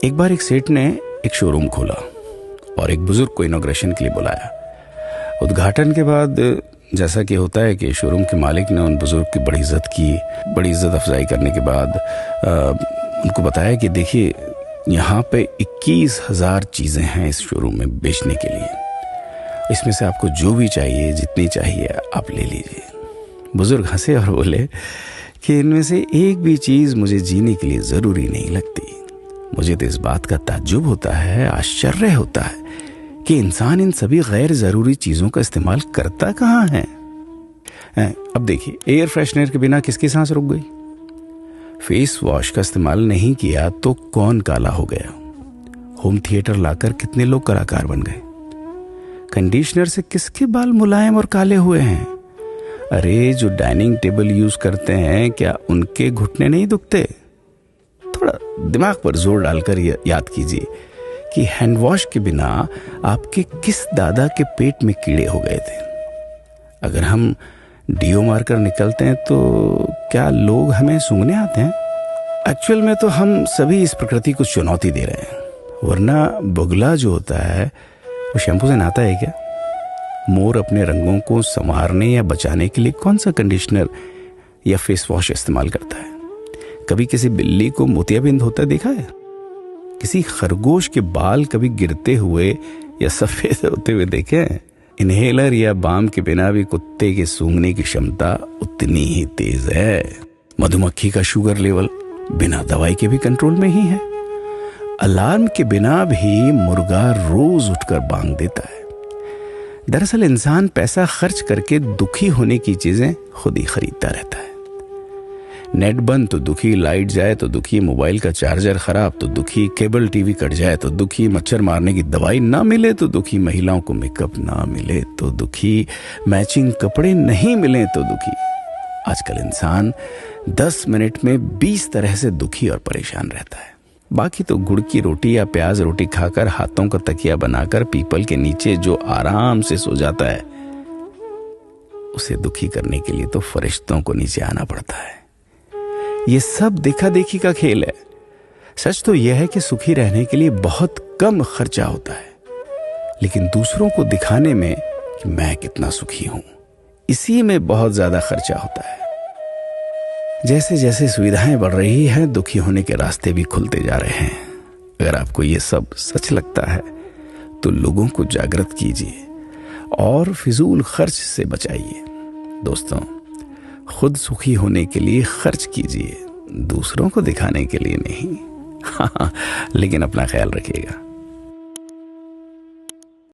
एक बार एक सेठ ने एक शोरूम खोला और एक बुजुर्ग को इनॉग्रेशन के लिए बुलाया। उद्घाटन के बाद जैसा कि होता है कि शोरूम के मालिक ने उन बुजुर्ग की बड़ी इज्जत की। बड़ी इज्जत अफजाई करने के बाद उनको बताया कि देखिए, यहाँ पे 21,000 चीज़ें हैं इस शोरूम में बेचने के लिए। इसमें से आपको जो भी चाहिए, जितनी चाहिए, आप ले लीजिए। बुजुर्ग हंसे और बोले कि इनमें से एक भी चीज़ मुझे जीने के लिए ज़रूरी नहीं लगती। मुझे तो इस बात का ताज्जुब होता है, आश्चर्य होता है कि इंसान इन सभी गैर ज़रूरी चीज़ों का इस्तेमाल करता कहाँ है। अब देखिए, एयर फ्रेशनर के बिना किसकी सांस रुक गई? फेस वॉश का इस्तेमाल नहीं किया तो कौन काला हो गया? होम थिएटर लाकर कितने लोग कलाकार बन गए? कंडीशनर से किसके बाल मुलायम और काले हुए हैं? अरे, जो डाइनिंग टेबल यूज करते हैं, क्या उनके घुटने नहीं दुखते? थोड़ा दिमाग पर जोर डालकर याद कीजिए कि हैंड वॉश के बिना आपके किस दादा के पेट में कीड़े हो गए थे। अगर हम डीओ मारकर निकलते हैं तो क्या लोग हमें सूंघने आते हैं? एक्चुअल में तो हम सभी इस प्रकृति को चुनौती दे रहे हैं, वरना बुगला जो होता है वो शैम्पू से नहाता है क्या? मोर अपने रंगों को संवारने या बचाने के लिए कौन सा कंडीशनर या फेस वॉश इस्तेमाल करता है? कभी किसी बिल्ली को मोतियाबिंद होता देखा है? किसी खरगोश के बाल कभी गिरते हुए या सफेद होते हुए देखे हैं? इनहेलर या बाम के बिना भी कुत्ते के सूंघने की क्षमता उतनी ही तेज है। मधुमक्खी का शुगर लेवल बिना दवाई के भी कंट्रोल में ही है। अलार्म के बिना भी मुर्गा रोज उठकर बांग देता है। दरअसल इंसान पैसा खर्च करके दुखी होने की चीजें खुद ही खरीदता रहता है। नेट बंद तो दुखी, लाइट जाए तो दुखी, मोबाइल का चार्जर खराब तो दुखी, केबल टीवी कट जाए तो दुखी, मच्छर मारने की दवाई ना मिले तो दुखी, महिलाओं को मेकअप ना मिले तो दुखी, मैचिंग कपड़े नहीं मिले तो दुखी। आजकल इंसान 10 मिनट में 20 तरह से दुखी और परेशान रहता है। बाकी तो गुड़ की रोटी या प्याज रोटी खाकर हाथों का तकिया बनाकर पीपल के नीचे जो आराम से सो जाता है, उसे दुखी करने के लिए तो फरिश्तों को नीचे आना पड़ता है। ये सब देखा देखी का खेल है। सच तो यह है कि सुखी रहने के लिए बहुत कम खर्चा होता है, लेकिन दूसरों को दिखाने में कि मैं कितना सुखी हूं, इसी में बहुत ज्यादा खर्चा होता है। जैसे जैसे सुविधाएं बढ़ रही हैं, दुखी होने के रास्ते भी खुलते जा रहे हैं। अगर आपको ये सब सच लगता है तो लोगों को जागृत कीजिए और फिजूल खर्च से बचाइए। दोस्तों, खुद सुखी होने के लिए खर्च कीजिए, दूसरों को दिखाने के लिए नहीं। हाँ, लेकिन अपना ख्याल रखिएगा।